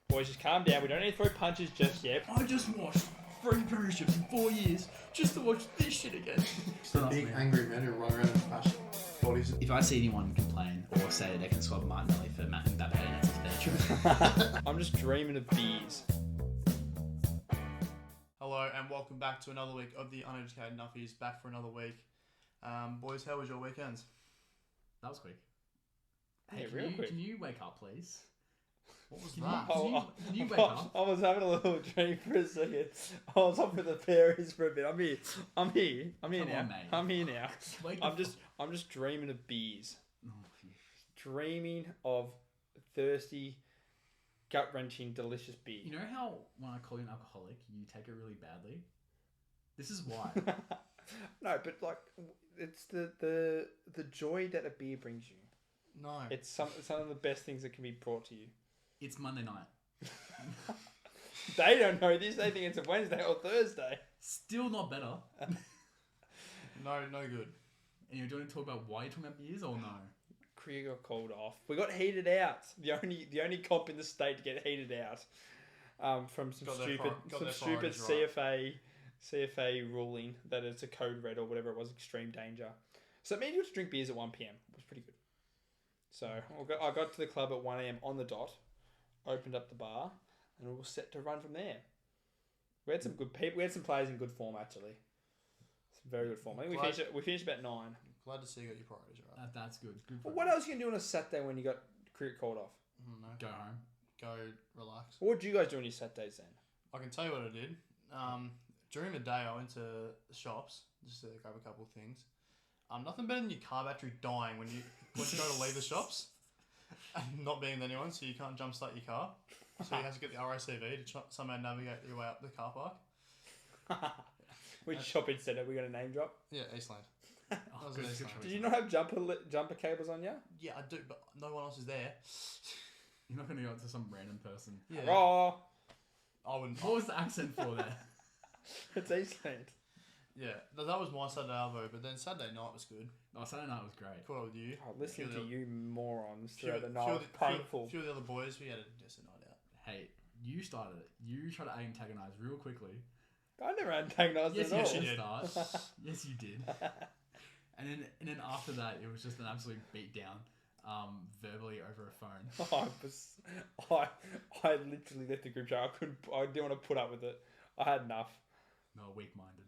Boys, just calm down. We don't need to throw punches just yet. I just watched 3 premierships in 4 years just to watch this shit again. The big angry men who run around in fashion bodies. If I see anyone complain or say they can swap Martinelli for Matt and Mbappe, that's true. I'm just dreaming of beers. Hello and welcome back to another week of the Uneducated Nuffies. Back for another week. Boys, how was your weekends? That was quick. Hey, Hey, real quick. Can you wake up, please? What was Can that? Can you wake up? I was having a little dream for a second. I was up with the fairies for a bit. I'm here Come now. on, mate. I'm here now. Wake I'm the just dreaming of beers. Oh, Dreaming of thirsty, gut-wrenching, delicious beer. you know how when I call you an alcoholic, you take it really badly? This is why. No, but like, it's the joy that a beer brings you. No. It's some of the best things that can be brought to you. It's Monday night. They don't know this. They think it's a Wednesday or Thursday. Still not better. No good. And you're going to talk about why you're talking about beers or no? Krieg got called off. We got heated out. The only comp in the state to get heated out. From some Got their stupid priorities right. CFA ruling that it's a code red or whatever it was, extreme danger. So it means you have to drink beers at 1 p.m. It was pretty good. So I got to the club at 1 a.m. on the dot, opened up the bar, and we were set to run from there. We had some good people. We had some players in good form actually. Some very good form. I think we finished about 9. Glad to see you got your priorities right. That's good. Good for Well, what you. else are you gonna do on a Saturday when you got cricket called off? No. Go home. Go relax. What do you guys do on your Saturdays then? I can tell you what I did. During the day, I went to the shops just to grab a couple of things. Nothing better than your car battery dying when you go to leave the shops and not being with anyone, so you can't jump start your car. So you have to get the RACV to somehow navigate your way up the car park. Which shopping centre? We got a name drop. Yeah, Eastland. Oh, was good, an good Eastland. choice. Did you not have jumper cables on you? Yeah, I do, but no one else is there. You're not going to go up to some random person. Yeah, Raw. I wouldn't. What was the accent for there? It's Eastland. Yeah, that was my Saturday arvo, but then Saturday night was good. Oh, Saturday night was great. Caught up with you. Oh, listening Few to of you morons Few, throughout the few, night was of the- painful. few of the other boys, we had a decent night out. Hey, you started it. You tried to antagonize real quickly. I never antagonised Yes, at all. you did. start. Yes, you did. And then after that, it was just an absolute beatdown, verbally over a phone. I literally left the group chat. I didn't want to put up with it. I had enough. No, weak-minded.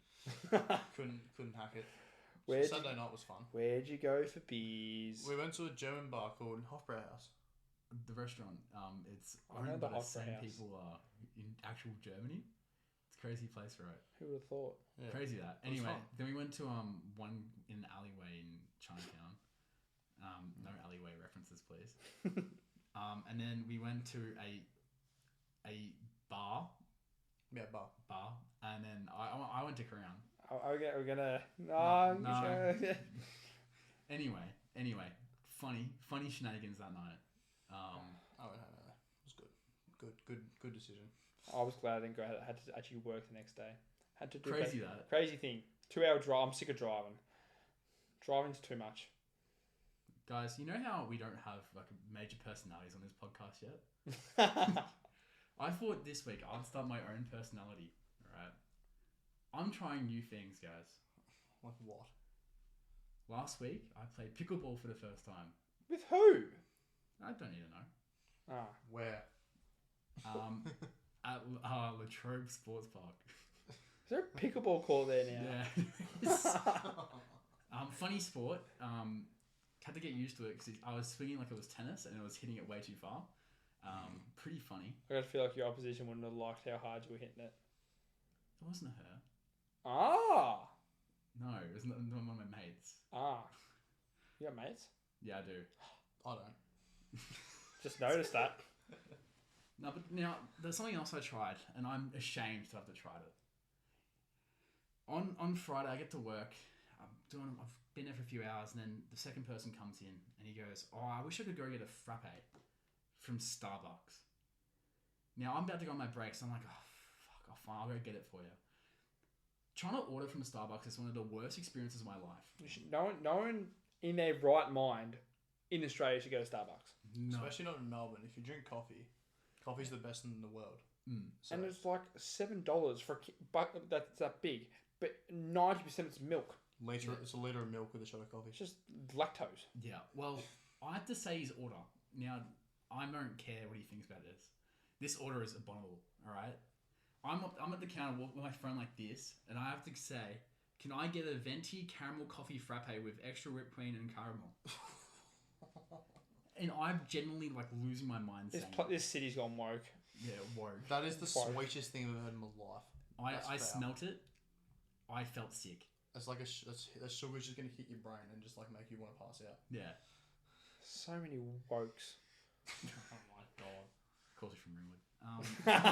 Couldn't hack it. Where'd So Saturday night was fun. Where'd you go for beers? We went to a German bar called Hofbrauhaus. The restaurant, it's I know owned the by the Opera same House. people in actual Germany. It's a crazy place, right? Who would have thought? Yeah. Crazy that. It was Anyway, fun. then we went to one in an alleyway in Chinatown. No alleyway references, please. And then we went to a bar, Yeah, bar. and then I went to Crown. We're gonna. No. Anyway, funny shenanigans that night. Oh, no. It was good. Good decision. I was glad I didn't go. I had to actually work the next day. Had to do Crazy that. crazy thing. 2-hour drive. I'm sick of driving. Driving's too much. Guys, you know how we don't have like major personalities on this podcast yet? I thought this week I'd start my own personality. Alright. I'm trying new things, guys. Like what? Last week I played pickleball for the first time. With who? I don't even know. Ah, Where? At Latrobe Sports Park. is there a pickleball court there now? Yeah. Funny sport. Had to get used to it because I was swinging like it was tennis and it was hitting it way too far. Pretty funny. I gotta feel like your opposition wouldn't have liked how hard you were hitting it. It wasn't her. Ah, No, it was not one of my mates. you got mates? Yeah, I do. I don't. Just noticed that. No, but now there's something else I tried, and I'm ashamed to have to try it. On Friday, I get to work. I've been there for a few hours, and then the second person comes in, and he goes, "Oh, I wish I could go get a frappe from Starbucks." Now I'm about to go on my break, so I'm like, "Oh fuck, I'll go get it for you." Trying to order from Starbucks is one of the worst experiences of my life. No one in their right mind in Australia should go to Starbucks. No. Especially not in Melbourne. If you drink coffee, Coffee's the best in the world. So And it's like $7 for a that's that big, but 90% it's milk. it's a liter of milk with a shot of coffee. It's just lactose. Yeah. Well, I have to say his order. Now, I don't care what he thinks about this. This order is abominable, all right? I'm at the counter with my phone like this, and I have to say, can I get a venti caramel coffee frappe with extra whipped cream and caramel? And I'm genuinely like losing my mind saying This city's gone woke. yeah, woke. That is the Woke. sweetest thing I've ever heard in my life. I That's fair. smelt it. I felt sick. It's like that sugar's just gonna hit your brain and just like make you want to pass out. Yeah. So many wokes. Oh my god. Of course, he's from Ringwood.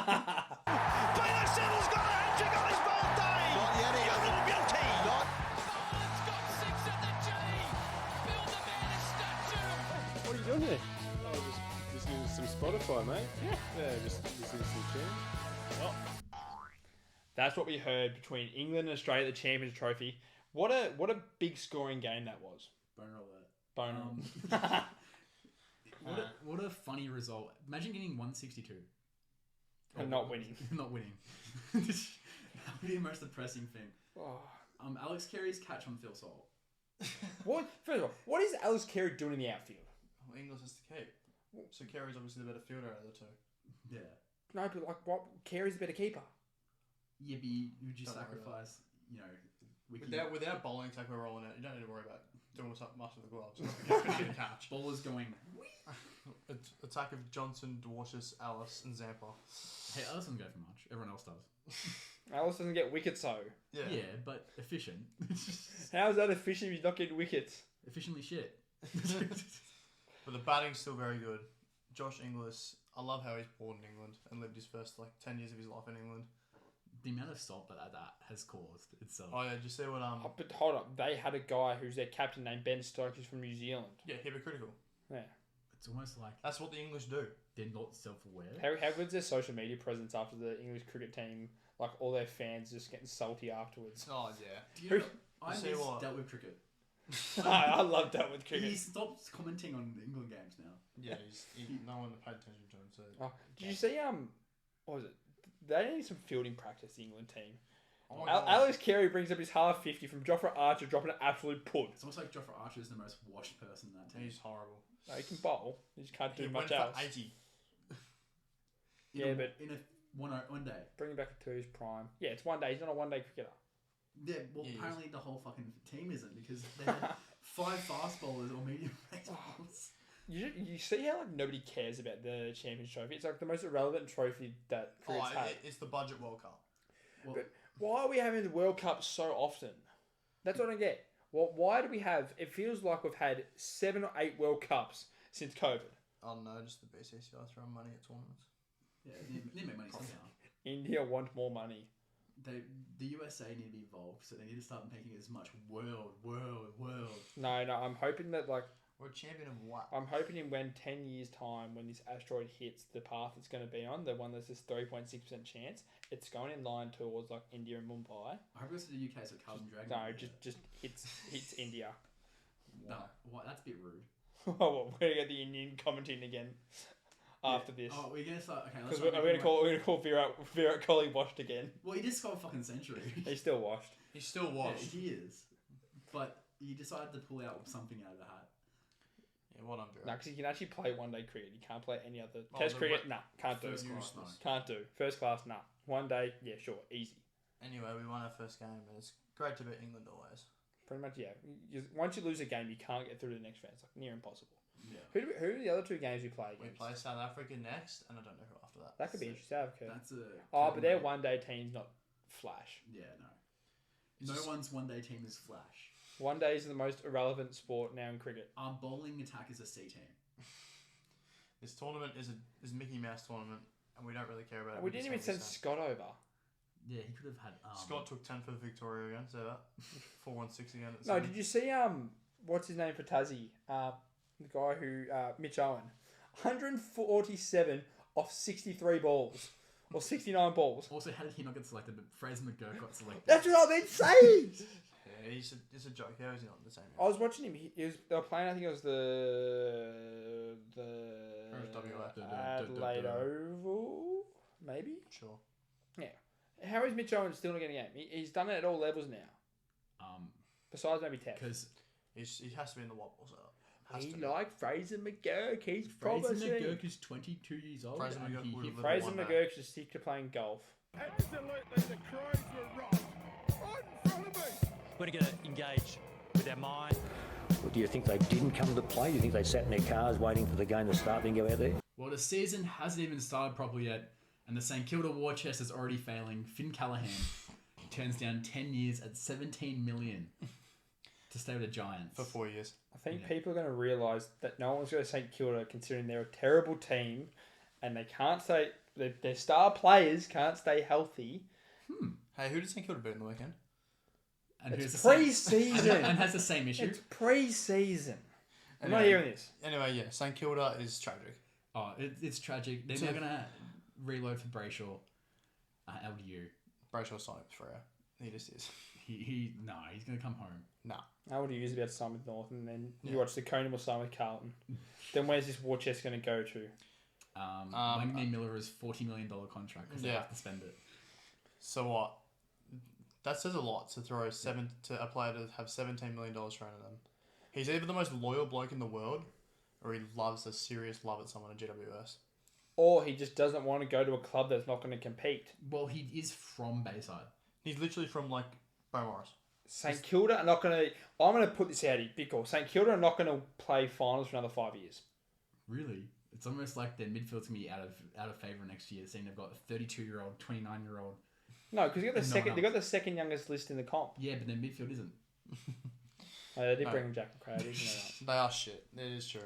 Taylor Siddle's got a hat-trick on his birthday! Not yet, beautiful beauty! Not... Barnes got 6 at the G! Build the man a statue! What are you doing here? Oh, just listening to some Spotify, mate. Yeah, just listening to some tunes. That's what we heard between England and Australia at the Champions Trophy. What a big scoring game that was. Boner alert. Boner. What a funny result. Imagine getting 162. And not winning. Not winning. That would be the most depressing thing. Oh. Alex Carey's catch on Phil Salt. First of all, what is Alice Carey doing in the outfield? Well, Inglis has to keep. So Carey's obviously the better fielder out of the two. Yeah. No, but like, what? Carey's a better keeper. Yeah, but would you Don't worry sacrifice, you know, Wiki? Without bowling attack we're rolling out, you don't need to worry about doing much with the gloves. You're going to get a catch. Bowlers going, Attack of Johnson, Dwarshuis, Alice, and Zampa. hey, Alice doesn't go for much. Everyone else does. Alice doesn't get wickets, though. Yeah. Yeah, but efficient. How's that efficient if he's not getting wickets? Efficiently shit. But the batting's still very good. Josh Inglis, I love how he's born in England and lived his first 10 years of his life in England. The amount of salt that has caused itself. Oh yeah, did you see what Oh, but hold up, they had a guy who's their captain named Ben Stokes, who's from New Zealand. Yeah, hypocritical. Yeah. It's almost like That's what the English do. they're not self-aware. How good's their social media presence after the English cricket team? Like all their fans just getting salty afterwards. Oh yeah. Do you Who- know, I see miss what? dealt with cricket. I love that with cricket. He stopped commenting on England games now. Yeah, no one paid attention to him. So Oh, did you see what was it? They need some fielding practice. The England team. oh my God. Alex Carey brings up his half 50 from Jofra Archer, dropping an absolute put. It's almost like Jofra Archer is the most washed person in that team. He's horrible. No, he can bowl. He just can't do He much went else. for 80. Yeah, but in a one day. bring him back to his prime. Yeah, it's one day. He's not a one-day cricketer. Yeah, well, He is. apparently the whole fucking team isn't because they had 5 fast bowlers or medium pace bowlers. You see how like nobody cares about the Champions Trophy? It's like the most irrelevant trophy that cricket's had. It's the budget World Cup. Well, But why are we having the World Cup so often? That's what I don't get. Well, why do we have? It feels like we've had 7 or 8 World Cups since COVID. Oh no, just the BCCI throwing money at tournaments. yeah, they need to make money somehow. India want more money. The USA need to be involved, so they need to start making as much world. No, I'm hoping that like We're a champion of what? I'm hoping in when 10 years time, when this asteroid hits the path it's going to be on, the one that's this 3.6% chance, it's going in line towards like India and Mumbai. I hope it goes to the UK so Carlton Dragon. No, just hits India. No, what? That's a bit rude. Oh, we're gonna get the Indian commenting again after this. Oh, we're gonna start. Okay, let's Because start we're making gonna call Virat Kohli washed again. Well, he just got a fucking century. He's still washed. He's still Yeah, washed. he is. But he decided to pull out something out of the hat. Yeah, well done, No, Virat. because he can actually play one day cricket. He can't play any other Oh, test the cricket. re- Nah, can't do. First Use class, no. no. Can't do. First class, nah. One day, yeah, sure, easy. Anyway, we won our first game, and it's great to beat England always. Pretty much, yeah. Once you lose a game, you can't get through to the next round. It's like near impossible. Yeah. Who are the other 2 games we play We against? play South Africa next, and I don't know who after that. That could be interesting. South Africa. That's a. Oh, but their one day team's not flash. Yeah, no. No one's one day team is flash. One day is the most irrelevant sport now in cricket. Our bowling attack is a C team. This tournament is a Mickey Mouse tournament, and we don't really care about it. We didn't even send Scott over. Yeah, he could have had. Scott took 10 for Victoria again, so that 4-1-6 again. At No, seven. did you see what's his name for Tassie? The guy who Mitch Owen, 147 off 63 balls or 69 balls. Also, how did he not get selected? But Fraser McGurk got selected. That's what I've been saying. Yeah. it's a joke. How is he not the same? I was watching him. They were playing. I think it was the Adelaide Oval, maybe. Sure. How is Mitch Owens still not getting a game? He's done it at all levels now. Besides maybe Tef. Because he has to be in the Wobbles. He like Fraser McGurk. He's Fraser promising. McGurk is 22 years old. Fraser and McGurk would have Fraser won that. McGurk's just sick to playing golf. Absolutely, the Crows were right in front of me. We're going to engage with our mind. Well, do you think they didn't come to play? Do you think they sat in their cars waiting for the game to start and go out there? Well, the season hasn't even started properly yet, and the St Kilda war chest is already failing. Finn Callaghan turns down 10 years at $17 million to stay with the Giants. For 4 years. I think people are going to realise that no one's going to St Kilda considering they're a terrible team and they can't stay, their star players can't stay healthy. Hey, who did St Kilda beat in the weekend? And It's who's pre-season. and has the same issue. It's pre-season. I'm not Anyway. hearing this. Anyway, yeah, St Kilda is tragic. Oh, it's tragic. They're now going to reload for Brayshaw. LDU. Brayshaw signed for Freo. He just is. He's going to come home. Nah. I would have used about to sign with North and then you Yeah. watch the Coney will sign with Carlton. Then where's this war chest going to go to? Wayne Miller is $40 million contract because they have to spend it. So what? That says a lot to throw a player to have $17 million thrown at them. He's either the most loyal bloke in the world, or he loves a serious love at someone at GWS. Or he just doesn't want to go to a club that's not going to compete. Well, he is from Bayside. He's literally from like Beaumaris. St Kilda are not going to... I'm going to put this out here. Big call. St Kilda are not going to play finals for another 5 years. Really? It's almost like their midfield's going to be out of favour next year, seeing they've got a 32-year-old, 29-year-old. No, because you got the And no second. one They got the second youngest list in the comp. Yeah, but their midfield isn't. They did No. bring Jack McRae. I didn't know They are shit. It is true.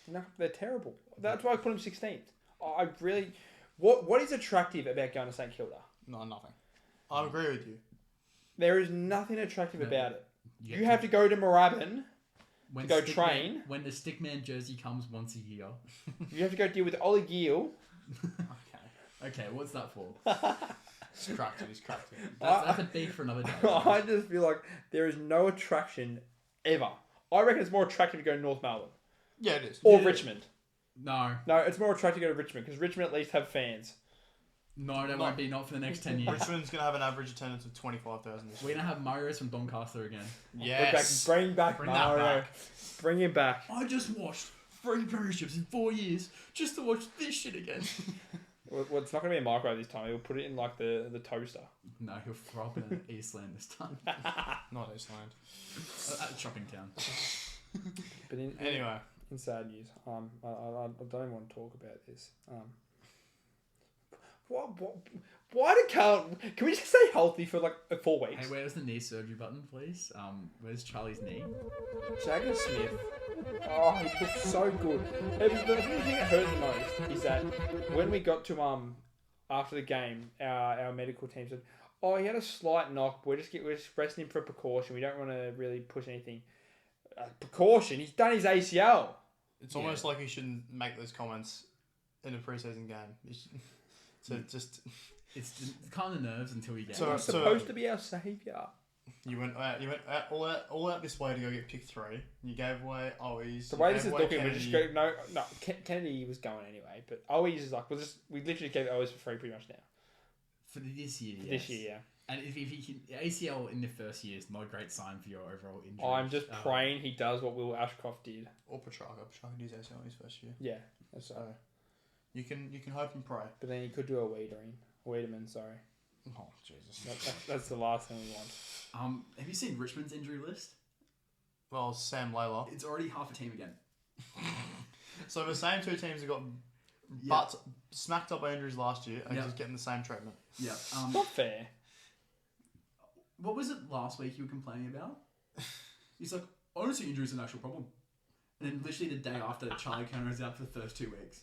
that. No, they're terrible. That's why I put him 16th. I really... What is attractive about going to St Kilda? No, nothing. I agree with you. There is nothing attractive No. about it. You You have to go to Moorabbin. when go Stickman- train. When the Stickman jersey comes once a year. You have to go deal with Ollie Gill. Okay, what's that for? He's cracked it. He's cracked it. That's a beef for another day. I just feel like there is no attraction ever. I reckon it's more attractive to go to North Melbourne. Yeah, it is. Or Yeah. Richmond. No, No, it's more attractive to go to Richmond because Richmond at least have fans. they won't be, not for the next 10 years. Richmond's going to have an average attendance of 25,000 this We're year. going to have Marios from Doncaster again. Yes. Bring back Bring that Mario. back. Bring him back. I just watched 3 premierships in 4 years just to watch this shit again. Well, it's not going to be a microwave this time. He'll put it in like the toaster. No, he'll throw up in Eastland this time. Not Eastland. At Shopping Town. But Anyway. in sad news, I don't even want to talk about this. Why did Carlton... Can we just stay healthy for like 4 weeks? Hey, where's the knee surgery button, please? Where's Charlie's knee? Jagger Smith. Oh, he looked so good. The thing that hurt the most is that when we got to after the game, our medical team said, "Oh, he had a slight knock. We're just resting him for precaution. We don't want to really push anything." Precaution. He's done his ACL. It's almost like he shouldn't make those comments in a preseason game. So just... It's kind of nerves until you get So- He's supposed to be our saviour. You went all out this way to go get pick 3. You gave away Owies. The way this is looking, we're just going... No. Kennedy was going anyway, but Owies is like... We literally gave Owies for free pretty much now. For this year, yes. This year, yeah. And if he can... ACL in the first year is not a great sign for your overall injury. I'm just praying he does what Will Ashcroft did. Or Petrarca. Petrarca did his ACL in his first year. Yeah, that's So right. you can hope and pray. But then he could do a Wiedemann, sorry. Oh Jesus. That's the last thing we want. Have you seen Richmond's injury list? Well, Sam Layla. It's already half a team again. So the same 2 teams have got smacked up by injuries last year and just getting the same treatment. Yeah. Not fair. What was it last week you were complaining about? He's like, I don't see injury as an actual problem. And then literally the day after, Charlie Kerner is out for the first 2 weeks.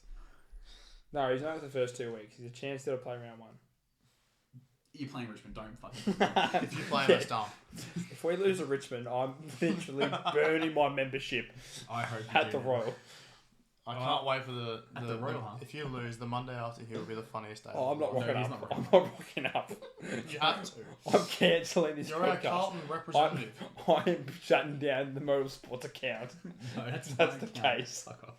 No, he's not for the first 2 weeks. He's a chance to play round 1. You're playing Richmond, don't fucking... If you play us dumb. If we lose to Richmond, I'm literally burning my membership I hope you at do the now. Royal. I can't wait for the Royal Hunt. If you lose, the Monday after here will be the funniest day. Oh, I'm not rocking he's up. not rocking I'm not rocking up. You have to. I'm cancelling this You're our podcast. Carlton representative. I'm shutting down the Modal Sports account. No, That's don't the count. case. Fuck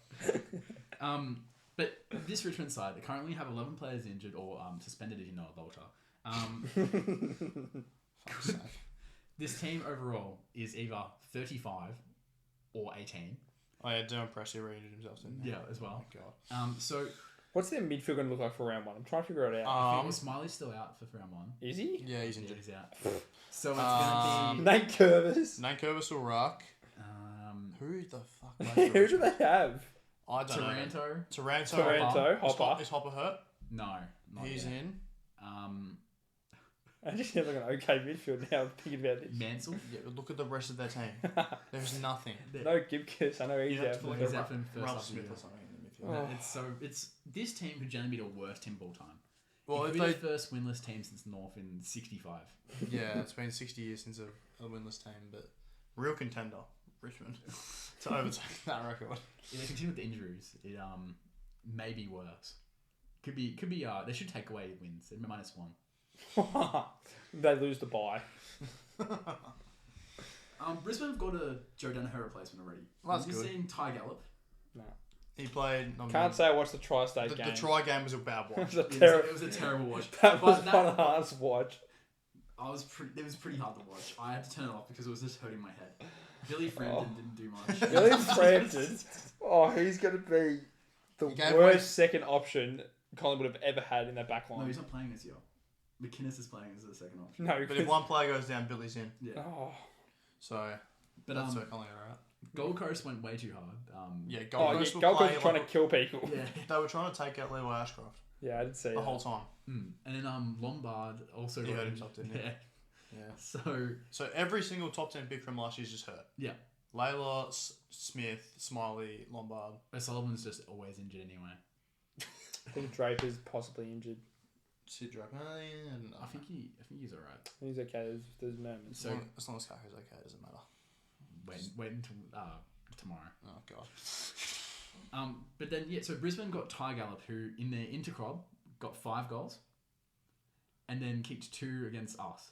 off. But this Richmond side, they currently have 11 players injured or suspended, if you know a Volta. Fuck's sake. This team overall is either 35 or 18. Oh yeah, Dylan Pressey re-injured himself, didn't he? Yeah, as well. Oh my god. So What's their midfield going to look like for round one? I'm trying to figure it out. I think Smiley's still out for round one. Is he? Yeah, he's Yeah, injured. he's out. So it's going to be... Nate Curvis. Nate Curvis will ruck. Who the fuck plays for Who do Richmond? they have? I don't Taranto. know. Taranto. Taranto, Hopper. Is Hopper hurt? No, not He's yet. in. I just have like an okay midfield now. I'm thinking about this. Mansell. Yeah, but look at the rest of their team. There's nothing. No Gibcus. I know he's You'd have out. to put like He's a out for first Ralph half of the Smith year. or something in the midfield. It's this team could generally be the worst team of all time. Well, it if could they, be the first winless team since North in 65. yeah, it's been 60 years since a winless team, but real contender, Richmond, to overtake that record. If they continue with the injuries, it may be worse. Could be. They should take away wins. They're -1. They lose the bye. Brisbane have got a Joe Danaher replacement already. Well, that's Have you good. seen Ty Gallop? No. He played. Can't say I watched the tri-state the game. try game was a bad It watch. was a It was a terrible watch. That was But one of the hardest watch. It was pretty hard to watch. I had to turn it off because it was just hurting my head. Billy Frampton didn't do much. Billy Frampton. Oh, he's going to be the He gave worst away- second option Collingwood have ever had in their back No, line. he's not playing this year. McInnes is playing as the second option. No, But if because- one player goes down, Billy's in. Yeah. Oh, So But that's certainly alright. Gold Coast went way too hard. Yeah, oh Gold yeah, Coast will Gold play Coast trying to like kill people. Yeah. they were trying to take out Levi Ashcroft Yeah, I did see the that. whole time. And then Lombard also He got hurt in- himself, didn't he? Yeah. Yeah. So every single top 10 pick from last year is just hurt. Yeah. Layla, Smith, Smiley, Lombard. O'Sullivan's just always injured anyway. I think Draper's possibly injured. Sid Drake. I don't know. I think he's alright. He's okay. There's moments. So as long as Kaku's okay, it doesn't matter. wait until tomorrow. Oh god. But then so Brisbane got Ty Gallop, who in their intercrob got 5 goals, and then kicked 2 against us.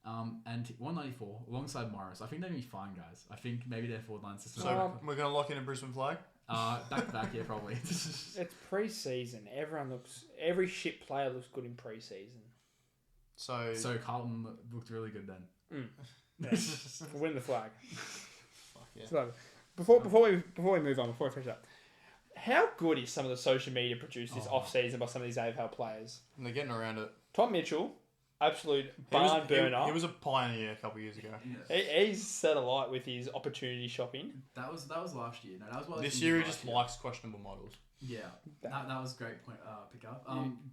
And 194 alongside Morris. I think they're gonna be fine, guys. I think maybe their forward line system. So we're gonna lock in a Brisbane flag. Back to back, yeah, probably. It's pre-season. Every shit player looks good in pre-season. So Carlton looked really good then. Yeah. We'll win the flag. fuck yeah. So, before we move on, before I finish up, how good is some of the social media produced this off-season by some of these AFL players? And they're getting around it. Tom Mitchell, absolute barn burner. He was a pioneer a couple of years ago. He's set alight with his opportunity shopping. That was last year. No, that was what This year he just likes questionable models. Yeah, that was a great point. Pick up.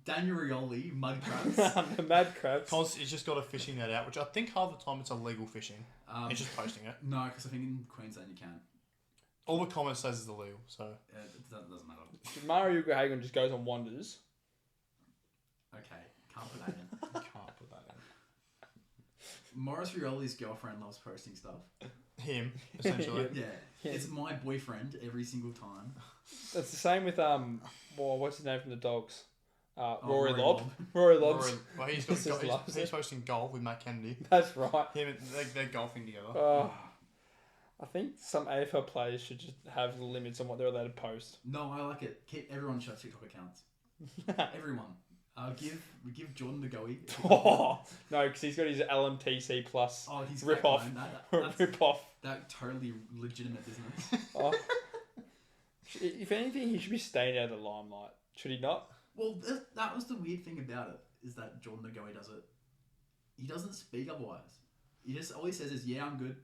Daniel Rioli, mud crabs. The mad crabs. He's just got a fishing net out, which I think half the time it's illegal fishing. He's just posting it. No, because I think in Queensland you can. All the comments says it's illegal, so It doesn't matter. Mario Hagan just goes on wanders. Okay, can't put that in. can't put that in. Morris Rioli's girlfriend loves posting stuff. Him, essentially. Yeah, it's my boyfriend every single time. That's the same with what's his name from the Dogs? Rory Rory Lobb. Lobb. Rory Lobbs. Well, he's posting golf with Matt Kennedy. That's right. They're golfing together. I think some AFL players should just have limits on what they're allowed to post. No, I like it. Everyone should have TikTok accounts. Everyone. Give Jordan the goey. No, because he's got his LMTC plus He's rip off. Rip off. That totally legitimate business. If anything, he should be staying out of the limelight. Should he not? Well, that was the weird thing about it, is that Jordan the goey does it. He doesn't speak otherwise. All he says is, yeah, I'm good.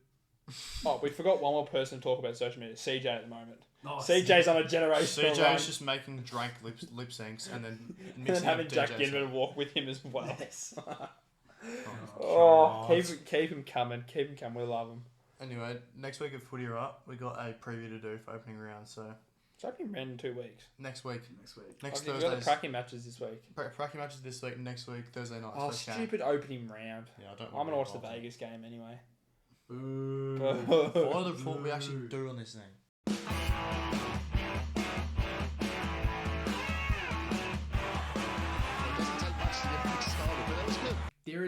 Oh, we forgot one more person to talk about social media. CJ at the moment. Oh, CJ's on a generational run. CJ's just making Drake lip syncs and then And mixing having up Jack DJs. Ginman walk with him as well. Yes. Keep him coming. Keep him coming. We love him. Anyway, next week at Footy Up, we got a preview to do for opening round. So It's opening round in 2 weeks. next week, Next week. next We've got the Thursday. cracking matches this week. Pracky matches this week. Next week, Thursday night. Oh, first game. stupid opening round. Yeah, I don't. I'm gonna watch the involved in. Vegas game anyway. Follow the report we actually do on this thing.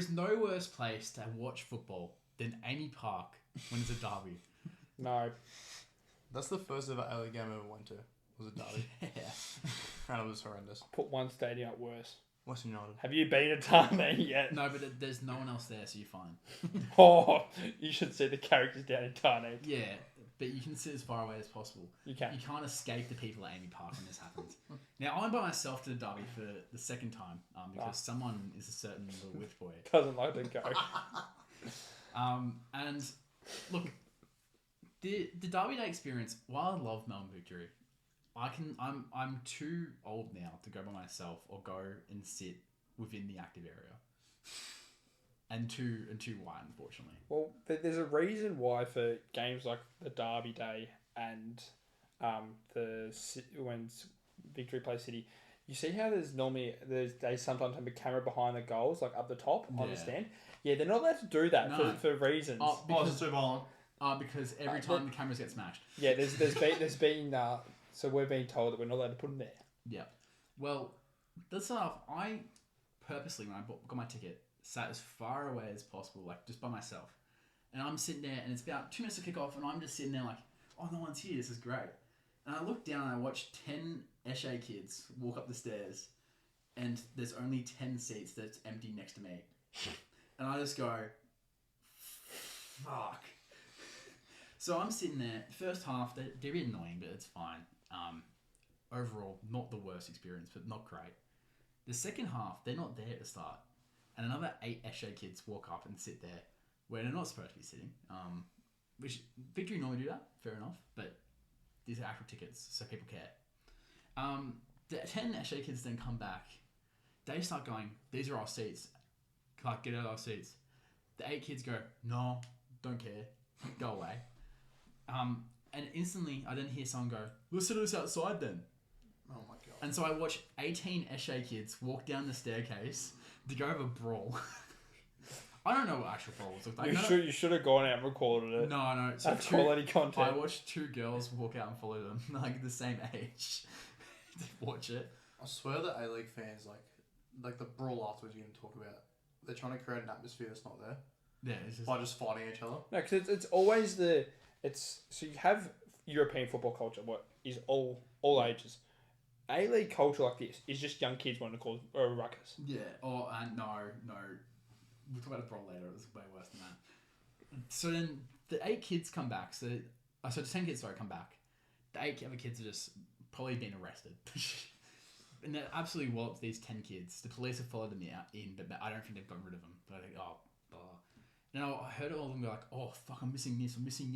is no worse place to watch football than Amy Park when it's a derby. No. That's the first ever A-League game I ever went to. Was a derby. Yeah. And it was horrendous. Put one stadium up worse. Western United. Have you been to Tarnay yet? No, but there's no one else there, so you're fine. Oh, you should see the characters down in Tarnay. Yeah, but you can sit as far away as possible. You can. You can't escape the people at Amy Park when this happens. Now, I went by myself to the derby for the second time because someone is a certain little whiff boy. Doesn't like to go. And look, the derby day experience. While I love Melbourne Victory, I'm too old now to go by myself or go and sit within the active area. And too white, unfortunately. Well, there's a reason why for games like the Derby Day and when Victory plays City, you see how they sometimes have a camera behind the goals, like up the top on the stand. Yeah, they're not allowed to do that for reasons. Because it's too violent. Because every time the cameras get smashed. Yeah, there's been so we're being told that we're not allowed to put them there. Yeah. Well, that's enough. I purposely, when I got my ticket, sat as far away as possible, like just by myself. And I'm sitting there, and it's about 2 minutes to kick off, and I'm just sitting there like, oh, no one's here. This is great. And I look down, and I watch 10 Eshe kids walk up the stairs, and there's only 10 seats that's empty next to me. And I just go, fuck. So I'm sitting there. First half, they're a bit annoying, but it's fine. Overall, not the worst experience, but not great. The second half, they're not there at the start. And another 8 Eshe kids walk up and sit there where they're not supposed to be sitting. Which Victory normally do that, fair enough. But these are actual tickets, so people care. The 10 Eshe kids then come back. They start going, these are our seats. Like, get out of our seats. The 8 kids go, no, don't care. Go away. And instantly, I then hear someone go, let's sit us outside then. Oh my god. And so I watch 18 Eshe kids walk down the staircase to go have a brawl. I don't know what actual brawls look like. You should have gone out and recorded it. No. So that's quality content. I watched 2 girls walk out and follow them, like the same age, to watch it. I swear that A-League fans, like the brawl afterwards you're going to talk about, they're trying to create an atmosphere that's not there. Yeah, it's just... By just fighting each other. No, because it's always so you have European football culture, what is all ages. A-League culture like this is just young kids wanting to cause a ruckus. Yeah, no. We'll talk about the brawl later. It was way worse than that. So then the 8 kids come back. So the 10 kids, come back. The 8 other kids are just probably been arrested. And they absolutely walloped these 10 kids. The police have followed them in, but I don't think they've gotten rid of them. But I think, blah. Now, I heard all of them go like, oh, fuck, I'm missing this, I'm missing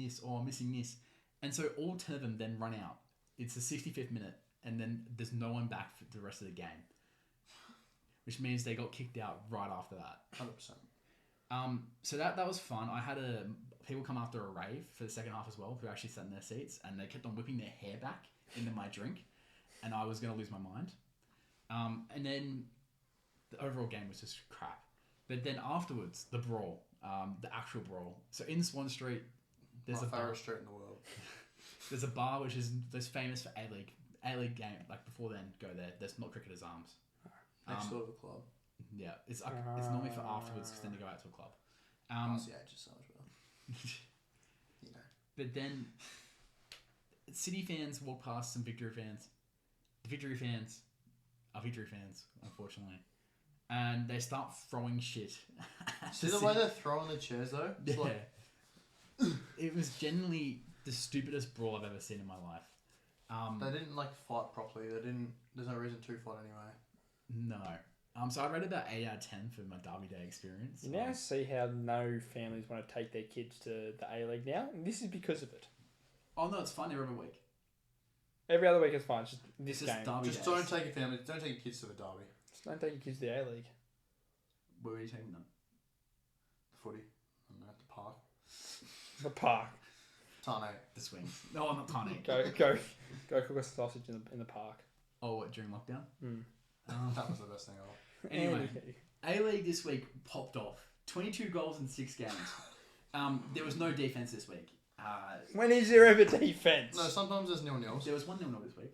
this. And so all 10 of them then run out. It's the 65th minute, and then there's no one back for the rest of the game. Which means they got kicked out right after that. 100%. So that was fun. I had people come after a rave for the second half as well, who actually sat in their seats, and they kept on whipping their hair back into my drink, and I was going to lose my mind. And then the overall game was just crap. But then afterwards, the brawl. The actual brawl. So in Swan Street, there's my a bar. favorite street in the world. There's a bar which is famous for A-League game. Like before then, go there. There's not Cricketers' Arms. Next door to the club. Yeah, it's normally for afterwards because then you go out to a club. The age is so much better. You know. But then City fans walk past some Victory fans. The Victory fans are Victory fans, unfortunately. And they start throwing shit. See the way they're throwing the chairs though? It's It was genuinely the stupidest brawl I've ever seen in my life. They didn't fight properly. There's no reason to fight anyway. No. So I rated about 8 out of 10 for my Derby Day experience. You now see how no families want to take their kids to the A-League now, and this is because of it. Oh no, it's fun every other week. Every other week is fine. It's just this It's just game. Derby Just days. don't take your family. Don't take your kids to the derby. Just don't take your kids to the A-League. Where are you taking them? The footy. I don't know, at the park. The park. Tarnay. The swings. No, I'm not Tiny. Go cook a sausage in the park. Oh, what, during lockdown? That was the best thing ever. Anyway, A-League this week popped off. 22 goals in 6 games. There was no defense this week. When is there ever defense? No, sometimes there's 0-0s. There was 1-0 this week.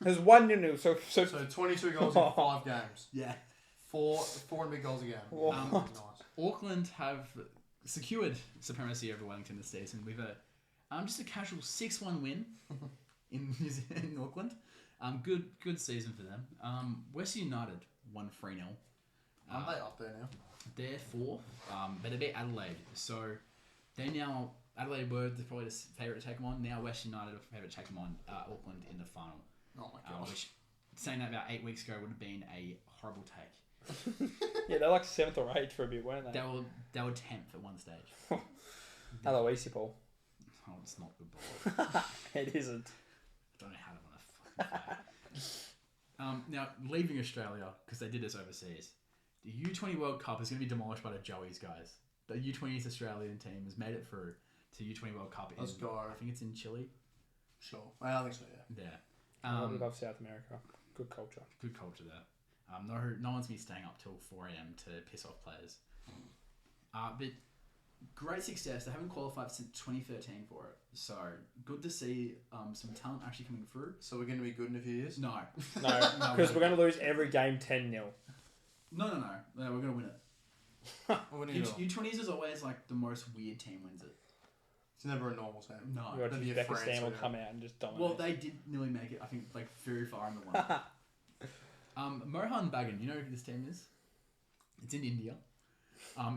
There's 1-0. So 22 goals in 5 games. Yeah. Four and big goals again. What? Nice. Auckland have secured supremacy over Wellington this season with just a casual 6-1 win in Auckland. Good season for them. West United won 3-0. Aren't they up there now? They're fourth, but they beat Adelaide. So they now Adelaide were probably the favourite to take them on. Now West United are favourite to take them on Auckland in the final. Oh my gosh. Which, saying that about 8 weeks ago, would have been a horrible take. Yeah, they're like 7th or 8th for a bit, weren't they? They were 10th at one stage. Aloisi, Paul. Oh, it's not good ball. It isn't. Don't know how to want to Now, leaving Australia, because they did this overseas, the U20 World Cup is going to be demolished by the Joeys, guys. The U20's Australian team has made it through to U20 World Cup. Let's go. I think it's in Chile. Sure. I think so, yeah. Yeah. We love South America. Good culture. Good culture there. No one's been staying up till 4 a.m. to piss off players. But great success. They haven't qualified since 2013 for it. So good to see some talent actually coming through. So we're going to be good in a few years? No. No, because we're going to lose every game 10-0. No, we're going to win it. We're winning it all. U20s is always like the most weird team wins it. It's never a normal team. No. Your Uzbekistan will come out and just dominate. Well, they did nearly make it, I think, like very far in the one. Mohan Bagan, you know who this team is? It's in India.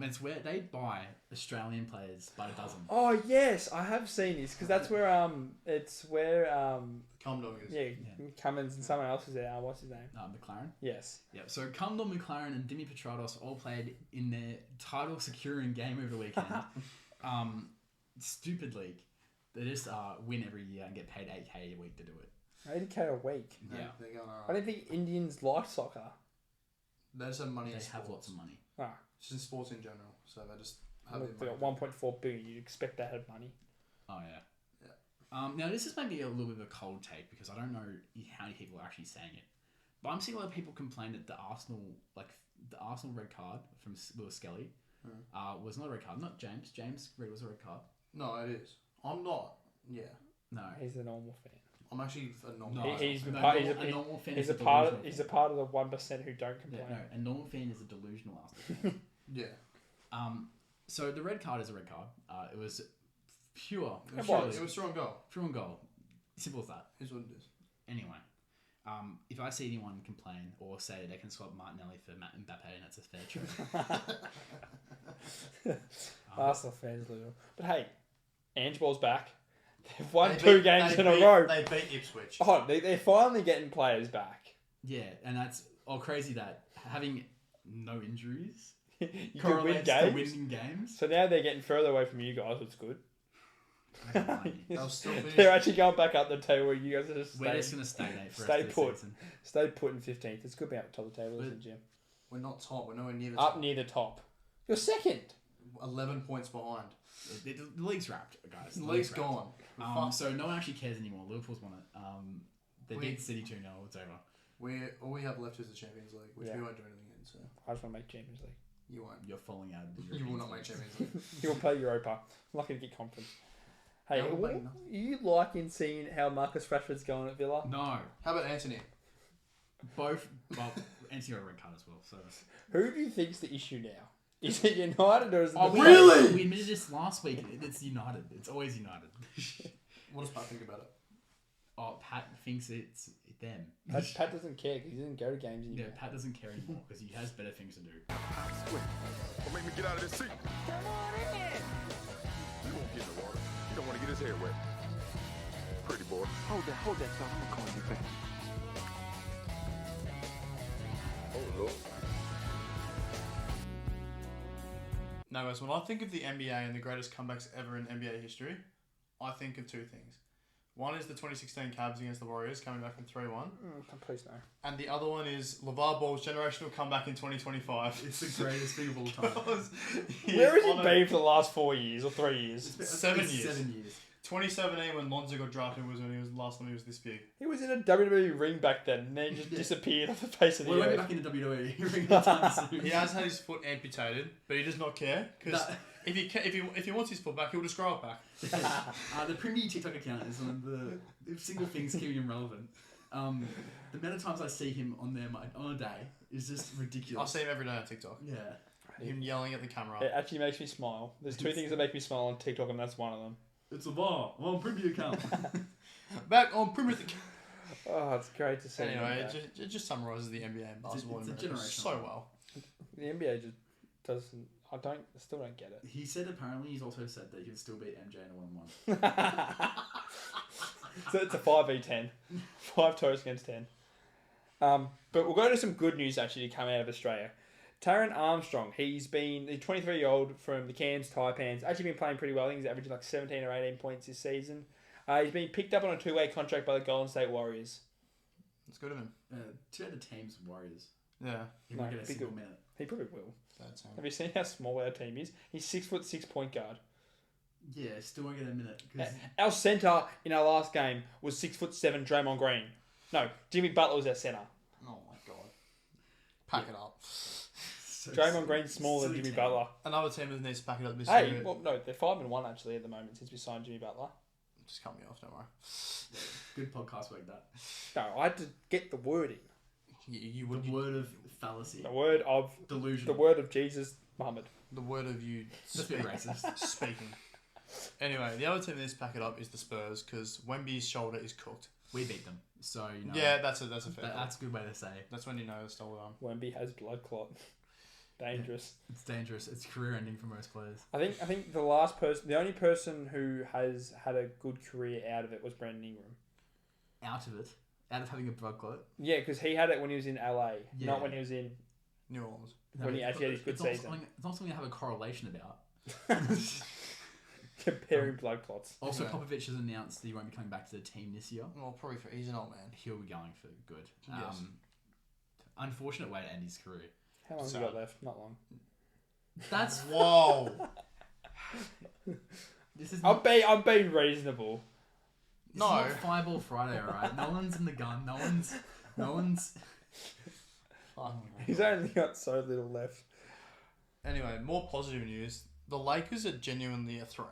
It's where they buy Australian players by the dozen. Oh yes, I have seen this because that's where it's where Commodore is. yeah, Cummins and someone else is there. What's his name? McLaren. Yes. Yeah. So Commodore McLaren and Dimi Petrados all played in their title securing game over the weekend. Stupid league. They just win every year and get paid $8,000 a week to do it. $80,000 a week. Yeah. They're going I alright. don't think Indians like soccer. They just have money They in have sports. lots of money. Ah, Just in sports in general. So they just have look, the they money. got 1.4 billion. You'd expect they had money. Oh yeah. Now this is maybe a little bit of a cold take because I don't know how many people are actually saying it, but I'm seeing a lot of people complain that the Arsenal red card from Lewis Skelly was not a red card. Not James. James Reed was a red card. No, it is. I'm not. Yeah. No. He's a normal fan. I'm actually a normal. No, He's no, a part. a normal fan He's is a a part. delusional He's a fan. part of the 1% who don't Yeah, complain. no, a normal fan is a delusional Arsenal fan. Yeah. So the red card is a red card. It was pure. It was through on goal. Through on goal. Simple as that. Is what it is. Anyway, if I see anyone complain or say they can swap Martinelli for Matt Mbappe and that's a fair trade. Arsenal fans little. But hey, Ange Ball's back. They've won They 2 beat- games they in a beat- row. They beat Ipswich. Oh, they're finally getting players back. Yeah, and that's crazy that having no injuries You can win correlates to games. winning games. So now they're getting further away from you guys, which is good. They'll still finish. They're actually going back up the table. You guys are just We're just staying, going to stagnate for the stay rest of put. the season. Stay put in 15th. It's good being up top of the table, isn't it, Jim? We're not top. We're nowhere near the Up top. near the top. You're second. 11 points behind. The league's wrapped, guys. The league's wrapped. gone. So no one actually cares anymore. Liverpool's won it. They We- beat City 2-0. It's over. All we have left is the Champions League, which Yeah. we won't do anything in. So I just want to make Champions League. you won't. You're falling out of the You will European not make League. Champions League. You will play Europa. I'm not going to get conference. Hey, No, we'll what, play nothing. are you liking seeing how Marcus Rashford's going at Villa? No. How about Anthony? Both. Well, Anthony got a red card as well. So. Who do you think's the issue now? Is it United or is it Oh, the really? We admitted this last week. It's United. It's always United. What does Pat think about it? Oh, Pat thinks it's them. Pat doesn't care because he doesn't go to games Yeah, anymore. Pat doesn't care anymore because he has better things to do. Don't make me get out of this seat. Come on in. He won't get in the water. He don't want to get his hair wet. Pretty boy. Hold that thought. I'm gonna call you back. Oh, Lord. No, guys, when I think of the NBA and the greatest comebacks ever in NBA history, I think of two things. One is the 2016 Cavs against the Warriors coming back from 3-1. Please no. And the other one is LeVar Ball's generational comeback in 2025. It's the greatest thing of all time. Where has he been for the last 4 years or 3 years? 7 years. 7 years. 2017 when Lonzo got drafted was when he was the last time he was this big. He was in a WWE ring back then and then just disappeared off the face of the We won't be earth. back into WWE anytime soon. He has had his foot amputated, but he does not care because if he wants his foot back, he'll just grow it back. The Primby TikTok account is one of the single things keeping him relevant. The amount of times I see him on there on a day, is just I ridiculous. see him every day on TikTok. Yeah. Him yelling at the camera. It actually makes me smile. There's two things that make me smile on TikTok, and that's one of them. It's Lavar. Well, Primby account. Back on Primby. Oh, it's great to see. Anyway, it just summarises the NBA and basketball it's a in America generational so well. The NBA just doesn't. I still don't get it. He said apparently he's also said that he would still beat MJ in a 1-1. So it's a 5v10. 5 toes against 10. But we'll go to some good news actually to come out of Australia. Taron Armstrong, he's been the 23-year-old from the Cairns Taipans, actually been playing pretty well. I think he's averaging like 17 or 18 points this season. He's been picked up on a 2-way contract by the Golden State Warriors. It's good of him. Two other teams, Warriors. Yeah. He won't get a single minute. He probably will. That's Have you seen how small our team is? He's 6'6" point guard. Yeah, still won't get a minute. Our centre in our last game was 6'7" Draymond Green. No, Jimmy Butler was our centre. Oh my god. Pack it up. Draymond Green's smaller than Jimmy Butler. Another team that needs to pack it up this Hey, year. well, no, they're 5-1 actually at the moment since we signed Jimmy Butler. Just cut me off, don't worry. Good podcast work, that. No, I had to get the word in. You The word of fallacy. The word of delusion. The word of Jesus Muhammad. The word of you Just be racist. speaking. Anyway, the other team that needs to pack it up is the Spurs because Wemby's shoulder is cooked. We beat them, so you know. Yeah, that's a fair. That's a good way to say. That's when you know it's stole arm. Wemby has blood clot. Dangerous. Yeah, it's dangerous. It's career ending for most players. I think the only person who has had a good career out of it was Brandon Ingram. Out of it, out of having a blood clot. Yeah, because he had it when he was in LA, not when he was in New Orleans. When he actually had his good season. It's not something to have a correlation about. Comparing blood clots. Also, Popovich has announced that he won't be coming back to the team this year. Well, probably he's an old man. He'll be going for good. Yes. Unfortunate way to end his career. How long have you got left? Not long. That's whoa. This is. I'm being reasonable. It's not Fireball Friday, alright? No one's in the gun. No one's. He's only got so little left. Anyway, more positive news. The Lakers are genuinely a threat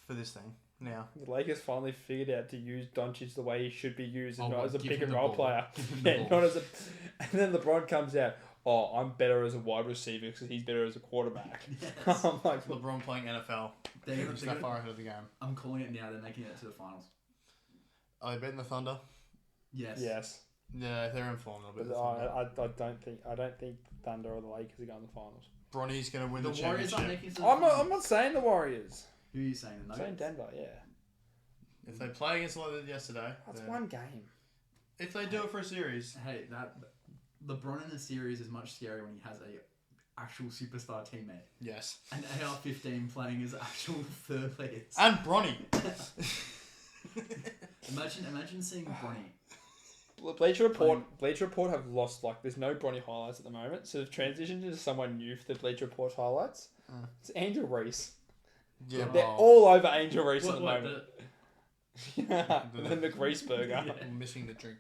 for this thing now. The Lakers finally figured out to use Doncic the way he should be used, and not as a give pick him and the roll ball. player. Give him the Yeah, ball. not as a. And then LeBron comes out. Oh, I'm better as a wide receiver because he's better as a quarterback. Yes. I'm like, LeBron playing NFL. He's that far ahead of the game. I'm calling it now. They're making it to the finals. Are they beating the Thunder? Yes. yes. Yeah, if they're in form, they'll beat But the Thunder. I don't think Thunder or the Lakers are going to the finals. Bronny's going to win The the Warriors aren't championship. making it to the I'm finals. not saying the Warriors. Who are you saying? The I'm saying Nuggets? Denver. Yeah. If they play against like they did yesterday, That's then- one game. If they do it for a series, Hey, that LeBron in the series is much scarier when he has a actual superstar teammate. yes. And AR-15 playing as actual third players. And Bronny. Imagine seeing Bronny. Bleacher Report have lost, like, there's no Bronny highlights at the moment, so they've transitioned into someone new for the Bleacher Report highlights. It's Angel Reese. Yeah, They're all over Angel Reese at the What, moment. The McReese burger. I'm missing the drink.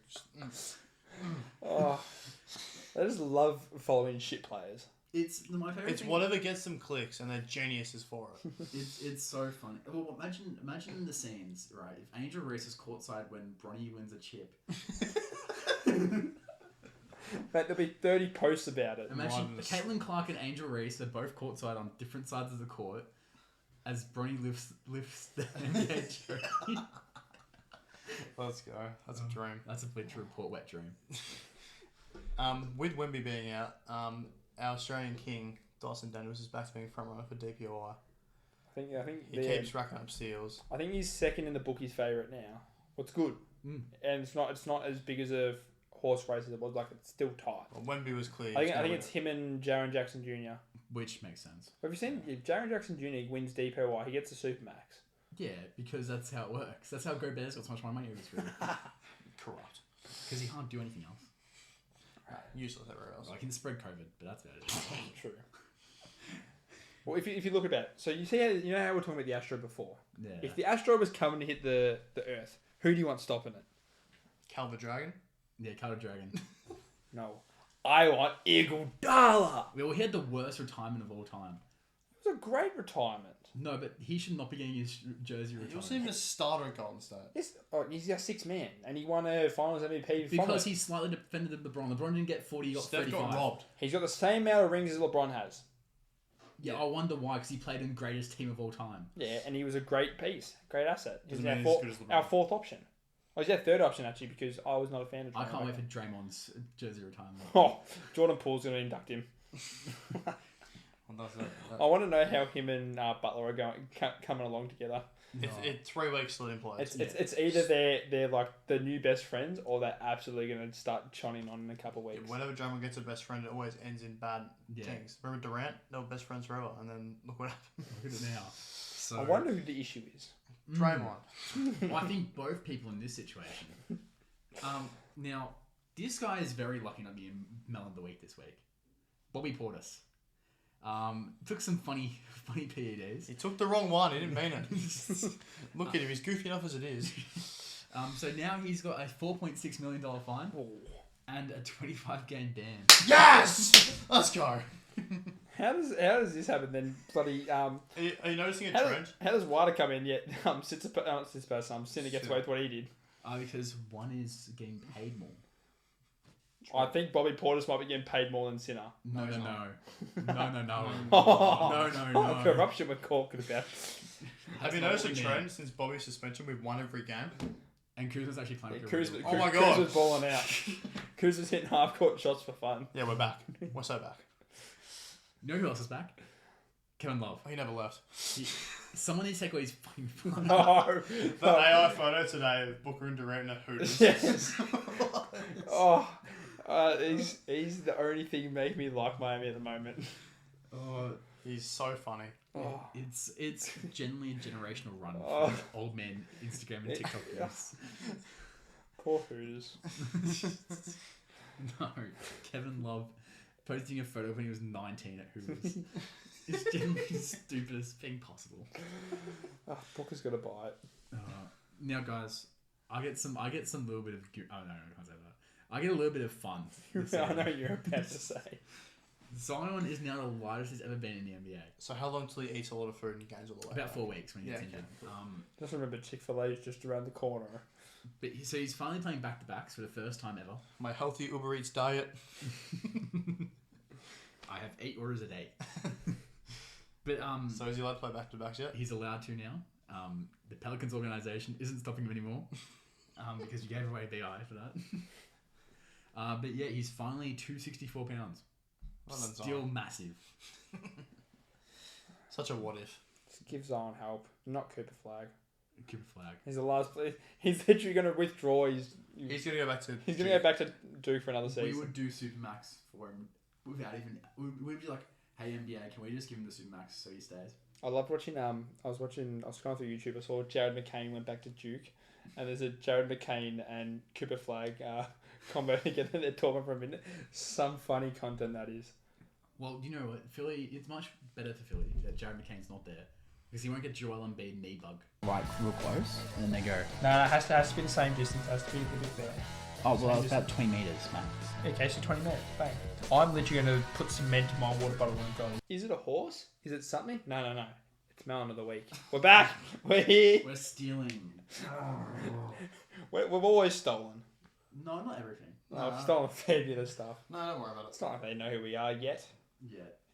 Oh, I just love following shit players. It's my favorite. It's whatever gets them clicks, and they're geniuses for it. It's so funny. Well, imagine the scenes, right? If Angel Reese is courtside when Bronny wins a chip. Mate, there'll be 30 posts about it. Imagine Ones. Caitlin Clark and Angel Reese are both courtside on different sides of the court as Bronny lifts the NBA jersey. Let's go. That's a dream. That's a Bleacher Report wet dream. With Wemby being out, our Australian king, Dyson Daniels, is back to being front runner for DPOI. I think He keeps racking up steals. I think he's second in the bookies' favourite now. What's good, and it's not as big as a horse race as it was. Like, it's still tight. Well, Wemby was clear. I think it's him and Jaren Jackson Jr. Which makes sense. Have you seen if Jaren Jackson Jr. wins DPOI, he gets the Supermax. Yeah, because that's how it works. That's how Gobert's got so much more money in his career. corrupt. Because he can't do anything else. Useless everywhere else. Well, he can spread COVID, but that's about it. True. Well, if you look at that, so you see how how we were talking about the Astro before. Yeah. If the Astro was coming to hit the Earth, who do you want stopping it? Calva Dragon. Yeah, Carter Dragon. No, I want Iguodala. Well, he had the worst retirement of all time. It It's a great retirement. No, but he should not be getting his jersey He retired. wasn't even a starter at Golden State. He's our sixth man, and he won a Finals MVP. Because he slightly defended LeBron. LeBron didn't get 40, he got Steph 35. got robbed. He's got the same amount of rings as LeBron has. Yeah, I wonder why, because he played in the greatest team of all time. Yeah, and he was a great piece, great asset. He's Doesn't our, mean he's as good as LeBron. our fourth option. Oh, he's our third option, actually, because I was not a fan of Draymond. I can't wait for Draymond's jersey retirement. Oh, Jordan Poole's going to induct him. I want to know how him and Butler are coming along together. It's 3 weeks still in place. It's either they're like the new best friends, or they're absolutely going to start choning on in a couple of weeks. Whenever Draymond gets a best friend, it always ends in bad things. Remember Durant? They were best friends forever, and then look what happened. Look at it now. So, I wonder who the issue is. Draymond. Well, I think both people in this situation. Now, this guy is very lucky not being Melon of the Week this week. Bobby Portis. Took some funny PEDs. He took the wrong one. He didn't mean it. Look at him. He's goofy enough as it is. So now he's got a $4.6 million fine and a 25-game ban. Yes! Let's go. How does this happen then? Bloody Are you noticing a trend? How does Wilder come in yet? Sinner gets away with what he did. Because one is getting paid more. I think Bobby Portis might be getting paid more than Sinner. No. No. Corruption with Cork could have Have you noticed a trend since Bobby's suspension? We've won every game. And Kuz was actually playing. Oh my god! Kuz was balling out. Kuz was hitting half-court shots for fun. Yeah, we're back. We're so back. You know who else is back? Kevin Love. Oh, he never left. Someone needs to take away his fucking phone. No. The AI photo today of Booker and Durant in a Hooters. Yes. He's the only thing making me like Miami at the moment. Oh, he's so funny. Oh. It's generally a generational run for old men Instagram and TikTok use. Poor Hooters. No, Kevin Love posting a photo when he was 19 at Hooters. It's generally the stupidest thing possible. Booker's got to buy it. Now, guys, I get some little bit of. Oh no, I can't say that. I get a little bit of fun. I know what you're about to say. Zion is now the lightest he's ever been in the NBA. So how long till he eats a lot of food and gains all the weight? About 4 weeks when he gets injured. Just remember Chick-fil-A is just around the corner. But so he's finally playing back-to-backs for the first time ever. My healthy Uber Eats diet. I have 8 orders a day. But so is he allowed to play back-to-backs yet? He's allowed to now. The Pelicans organization isn't stopping him anymore because you gave away a BI for that. But yeah, he's finally 264 pounds. Still massive. Such a what if. Give Zion help, not Cooper Flag. Cooper Flag. He's the last. He's literally going to withdraw. He's going to go back to. He's going to go back to Duke for another season. We would do Supermax for him without even. We'd be like, "Hey NBA, can we just give him the Supermax so he stays?" I loved watching. I was scrolling through YouTube. I saw Jared McCain went back to Duke, and there's a Jared McCain and Cooper Flag combo together. They're talking for a minute. Some funny content that is. Well, you know what, Philly. It's much better for Philly that Jared McCain's not there because he won't get Joel Embiid knee bug. Right, real close, and then they go. No, it has to be the same distance. It has to be a bit there. Oh well, it's about 20 meters, max. Okay, so 20 minutes. Bang. I'm literally going to put cement in my water bottle and go. Is it a horse? Is it something? No. It's Melon of the Week. We're back. We're here. We're stealing. We've always stolen. No, not everything. No, I've stolen a fair bit of stuff. No, don't worry about it. It's not like they know who we are yet.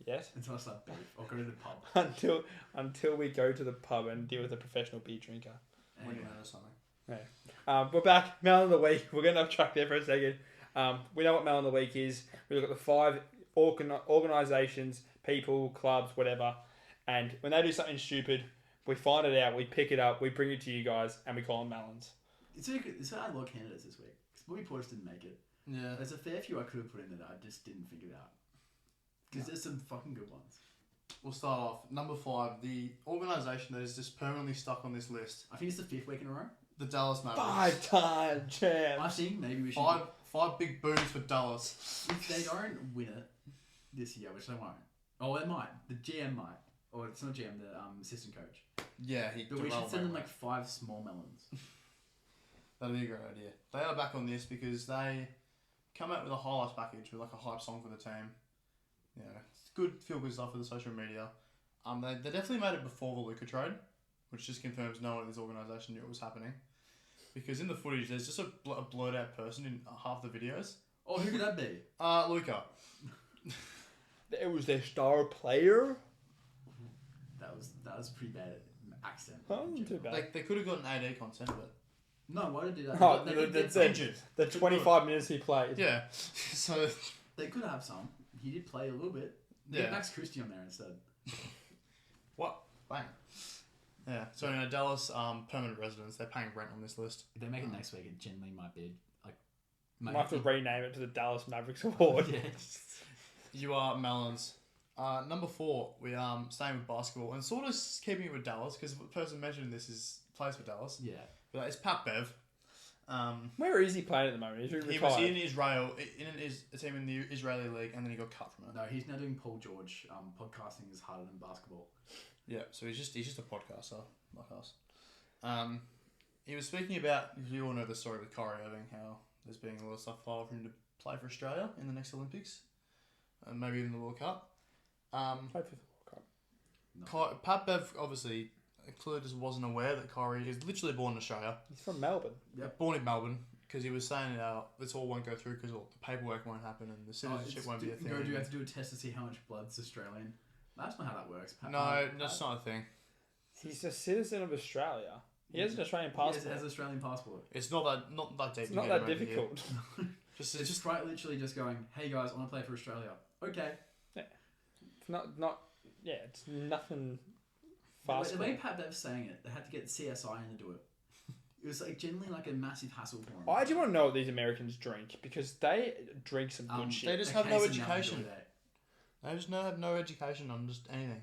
Yet. Until I start beef. I'll go to the pub. Until we go to the pub and deal with a professional beer drinker. When you notice something. Yeah. We're back. Melon of the Week. We're going to track there for a second. We know what Melon of the Week is. We look at the 5 organisations, people, clubs, whatever. And when they do something stupid, we find it out, we pick it up, we bring it to you guys, and we call them Melons. It's had a lot of candidates this week. Bobby Portis didn't make it. Yeah. There's a fair few I could have put in that I just didn't think about. Because there's some fucking good ones. We'll start off. Number 5, the organisation that is just permanently stuck on this list. I think it's the 5th week in a row. The Dallas Mavericks. 5-time champ. I think maybe we should... Five big boons for Dallas. If they don't win it this year, which they won't. Oh, they might. The GM might. Or it's not GM, the assistant coach. Yeah, But we should send them like 5 small melons. That'd be a great idea. They are back on this because they come out with a highlights package with like a hype song for the team. Yeah, it's good, feel good stuff for the social media. They definitely made it before the Luca trade, which just confirms no one in this organisation knew it was happening. Because in the footage, there's just a blurred out person in half the videos. Oh, who could that be? Luca. It was their star player. That was pretty bad accent. Oh, not too bad. They could have gotten AD content, but No, why did they do that? Oh, They injured. the 25 minutes he played. Yeah. So They could have some. He did play a little bit. Yeah. Get Max Christie on there instead. what? Bang. Yeah. So in Dallas, permanent residents, they're paying rent on this list. If they make it next week, it generally might be like. Might have to rename it to the Dallas Mavericks Award. Yeah. You are Melons. Number 4, we staying with basketball and sort of keeping it with Dallas because the person mentioning this plays for Dallas. Yeah. But it's Pat Bev. Where is he playing at the moment? Is he He retired? was in Israel, in a team in the Israeli league, and then he got cut from it. No, he's now doing Paul George. Podcasting is harder than basketball. Yeah, so he's just a podcaster like us. He was speaking about, you all know the story with Kyrie Irving, how there's been a lot of stuff filed for him to play for Australia in the next Olympics, and maybe even the World Cup. Play for the World Cup. Pat Bev obviously clearly just wasn't aware that Kyrie is literally born in Australia. He's from Melbourne. Yep. Born in Melbourne, because he was saying this all won't go through because the paperwork won't happen and the citizenship won't be a thing. Do you have to do a test to see how much blood's Australian? That's not how that works. No, that's not a thing. He's a citizen of Australia. He has an Australian passport. He has an Australian passport. It's not that deep. It's not that difficult. It's just right, literally just going, hey guys, I want to play for Australia. Okay. Yeah. It's not. Yeah, it's nothing. The way Pat Bev's saying it, they had to get CSI in to do it. It was like generally like a massive hassle for him. I actually want to know what these Americans drink because they drink some good shit. They just have no education. They just have no education on just anything.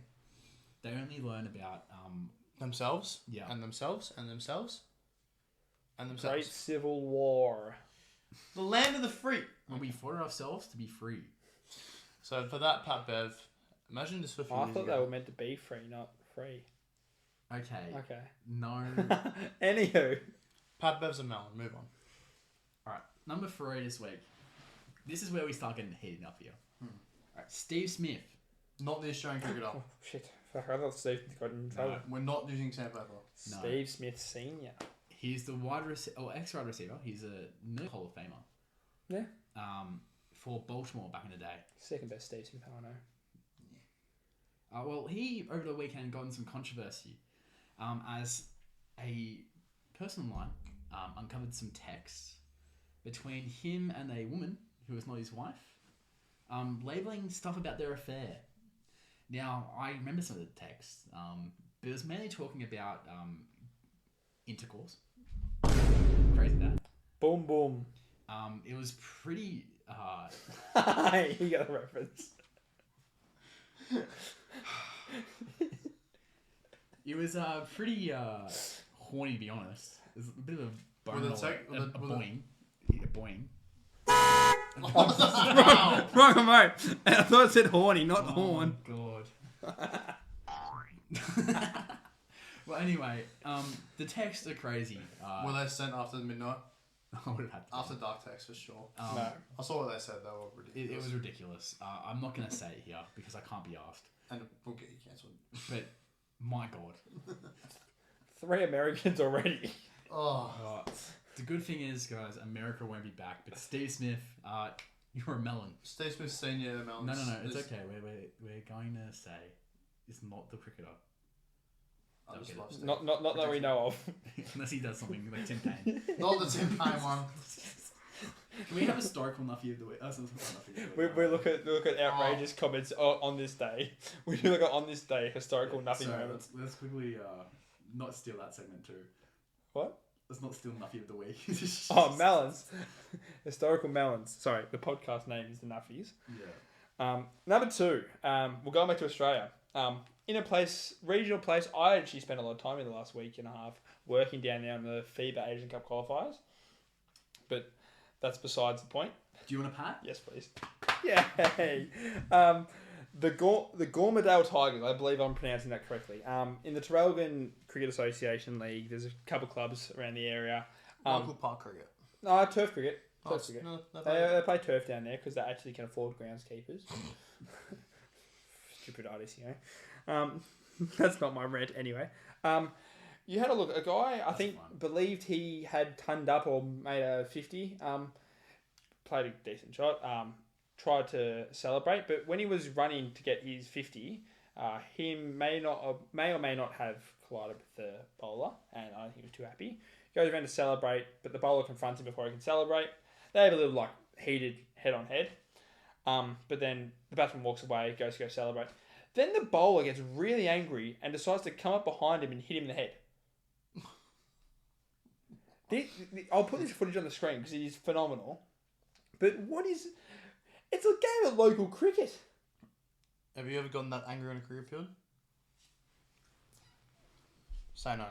They only learn about themselves. Yeah. And themselves. And themselves. And themselves. Great Civil War. The land of the free. When we fought ourselves to be free. So for that, Pat Bev, imagine this for 50 I years thought ago. they were meant to be free, not free. Okay. Okay. No. Anywho. Pat Bev's a melon. Move on. Alright, number 3 this week. This is where we start getting heated up here. Alright, Steve Smith. Not the Australian cricketer. Oh, shit. Fuck, I thought Steve got in trouble. We're not using sandpaper. Steve Smith Sr. He's the ex-wide receiver. He's a Hall of Famer. Yeah. For Baltimore back in the day. Second best Steve Smith I know. Yeah. Well, he over the weekend got in some controversy as a person online uncovered some texts between him and a woman who was not his wife, labeling stuff about their affair. Now, I remember some of the texts, but it was mainly talking about intercourse. Crazy that. Boom, boom. It was pretty... You got a reference. It was pretty horny, to be honest. It was a bit of a boner. A boing. Wrong mate. I thought it said horny, not horn. God. Well, anyway, the texts are crazy. Were they sent after midnight? I would have had to. After dark text for sure. No. I saw what they said. They were ridiculous. It was ridiculous. I'm not going to say it here because I can't be asked. And we'll get you cancelled. But my God. 3 Americans already. Oh. The good thing is, guys, America won't be back. But Steve Smith, you're a melon. Steve Smith Senior melon. No. It's okay. We're going to say it's not the cricketer. I just love Steve. Not that we know of. Unless he does something like Tim Payne. Not the Tim Payne one. Can we have historical Nuffy of the week? We look at outrageous comments on this day. We do look at on this day historical nothing moments. Let's quickly not steal that segment too. What? Let's not steal Nuffy of the week. Oh, melons. Historical melons. Sorry, the podcast name is the Nuffies. Yeah. Number 2. We're going back to Australia. In a regional place, I actually spent a lot of time in the last week and a half working down there on the FIBA Asian Cup qualifiers. But that's besides the point. Do you want a pat? Yes, please. Yay! The Gormadale Tigers, I believe I'm pronouncing that correctly. In the Traralgon Cricket Association League, there's a couple clubs around the area. Local park cricket. No, turf cricket. Oh, Cricket. no, They play turf down there because they actually can afford groundskeepers. Stupid artists, you know. That's not my rant anyway. You had a look. A guy, I think, believed he had tunned up or made a 50. Played a decent shot. Tried to celebrate, but when he was running to get his 50, he may or may not have collided with the bowler, and I don't think he was too happy. He goes around to celebrate, but the bowler confronts him before he can celebrate. They have a little heated head-on-head. But then the batsman walks away, goes to go celebrate. Then the bowler gets really angry and decides to come up behind him and hit him in the head. I'll put this footage on the screen because it is phenomenal. But it's a game of local cricket. Have you ever gotten that angry on a cricket field? Say no.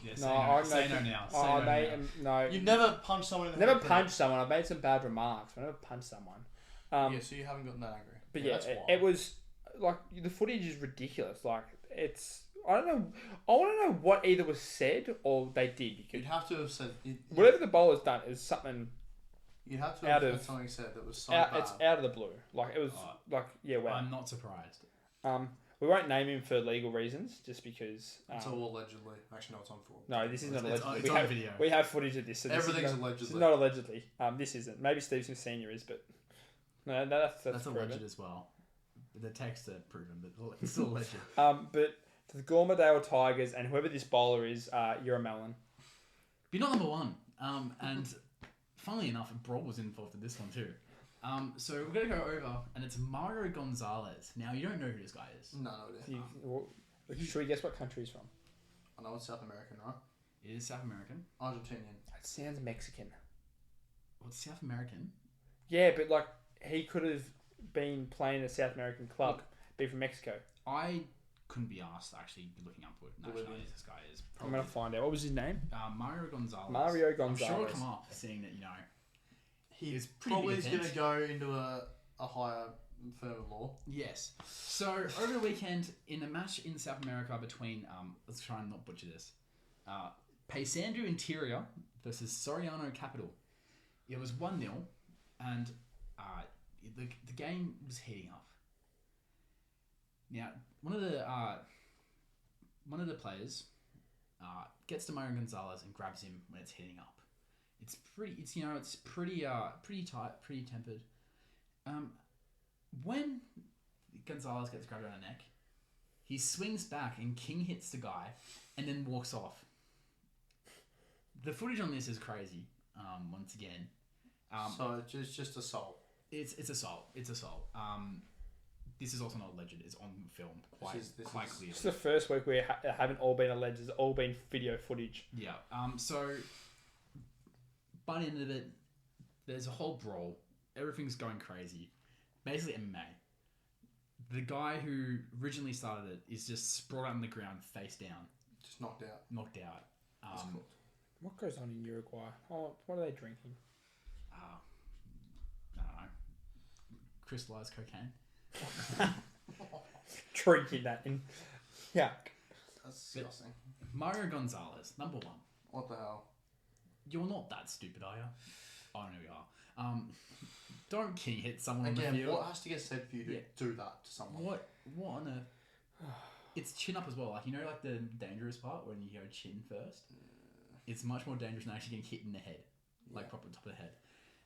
Yeah, say no now. No. You've never punched someone in the Never head? punched someone. I've made some bad remarks. I never punched someone. Yeah, so you haven't gotten that angry. But that's wild. it was the footage is ridiculous. I don't know. I want to know what either was said or they did. You'd have to have said whatever the bowler's done is something. You'd have to have had something said that was so bad. It's out of the blue. It was wow. I'm not surprised. We won't name him for legal reasons, just because. It's all allegedly. Actually, no, it's on for. No, this is not allegedly. It's on video. We have footage of this. So everything's allegedly. This is not allegedly. This isn't. Maybe Steve Smith Senior is, but no, that's alleged as well. The texts are proven, but it's still alleged. But to the Gormadale Tigers and whoever this bowler is, you're a melon. But you're not number one. And funnily enough, Brawl was involved in this one too. So we're going to go over, and it's Mario Gonzalez. Now, you don't know who this guy is. No idea. Should we guess what country he's from? I know it's South American, right? It is South American. Argentinian. That sounds Mexican. What's South American? Yeah, but he could have been playing a South American club, be from Mexico. I couldn't be asked actually looking up what nationality this guy is. I'm going to find out. What was his name? Mario Gonzalez. Mario Gonzalez. I'm sure it'll come up, seeing that, He's probably going to go into a higher firm of law. Yes. So, over the weekend, in a match in South America between, let's try and not butcher this, Paysandú Interior versus Soriano Capital. It was 1-0, and the game was heating up. Now, one of the players gets to Mario Gonzalez and grabs him when it's heating up. It's pretty tight, pretty tempered. When Gonzalez gets grabbed around the neck, he swings back and king hits the guy, and then walks off. The footage on this is crazy. Once again, so it's just assault. It's assault. It's assault. This is also not alleged. It's on film quite clearly. It's the first week we haven't all been alleged. It's all been video footage. Yeah. So by the end of it, there's a whole brawl. Everything's going crazy. Basically MMA. The guy who originally started it is just sprawled out on the ground, face down. Just knocked out. What goes on in Uruguay? Oh, what are they drinking? I don't know. Crystallized cocaine. Drinking that in. Yeah. That's disgusting. Mario Gonzalez, number one. What the hell? You're not that stupid, are you? I know you are. Don't king hit someone Again, on the field. what has to get said for you to do that to someone? What on earth? It's chin up as well. The dangerous part when you go chin first? It's much more dangerous than actually getting hit in the head. Proper top of the head.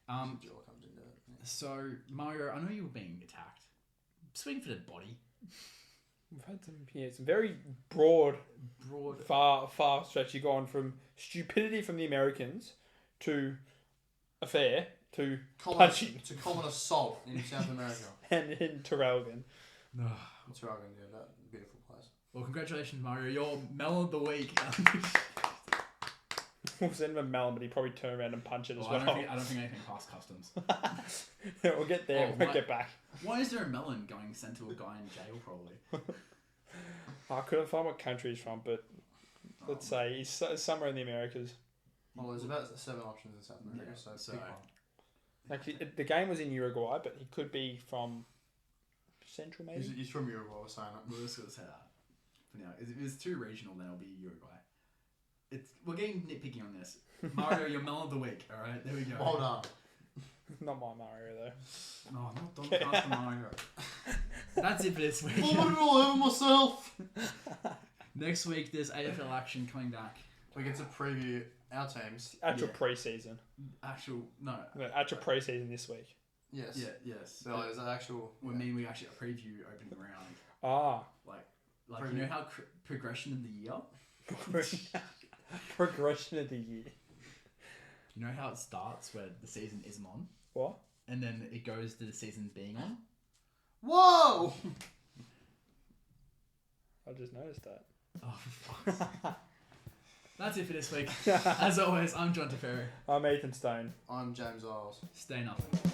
Jaw comes into it. So, Mario, I know you were being attacked. Swing for the body. We've had some very broad, far stretch. You've gone from stupidity from the Americans to affair to punching. To common assault in South America. And in Terrelgan. Terrelgan, yeah, that beautiful place. Well, congratulations, Mario. You're Melon of the Week. We'll send him a melon, but he probably turn around and punch it as well. I don't think anything passed customs. We'll get there. We'll get back. Why is there a melon going sent to a guy in jail, probably? I couldn't find what country he's from, but let's say he's somewhere in the Americas. Well, there's about 7 options in South America, so pick one. Actually, the game was in Uruguay, but he could be from Central, maybe? He's from Uruguay, we're saying that. We're just going to say that. For now, if it's too regional, then it'll be Uruguay. We're getting nitpicky on this. Mario, you're Melon of the Week, alright? There we go. Well done. Not my Mario, though. No, not Doncaster Mario. That's it for this week. I put it all over myself. Next week, there's AFL action coming back. We get to preview our teams. Actual Yeah. pre-season. Actual pre-season this week. Yes. Yeah, yes. So there's an actual. We mean we actually preview opening round. Ah. Like you know how progression of the year. Progression of the year. You know how it starts where the season isn't on, What? and then it goes to the season being on. Whoa! I just noticed that. Oh, for fuck's sake. That's it for this week. As always, I'm John Teferi. I'm Ethan Stone. I'm James Isles. Stay nothing.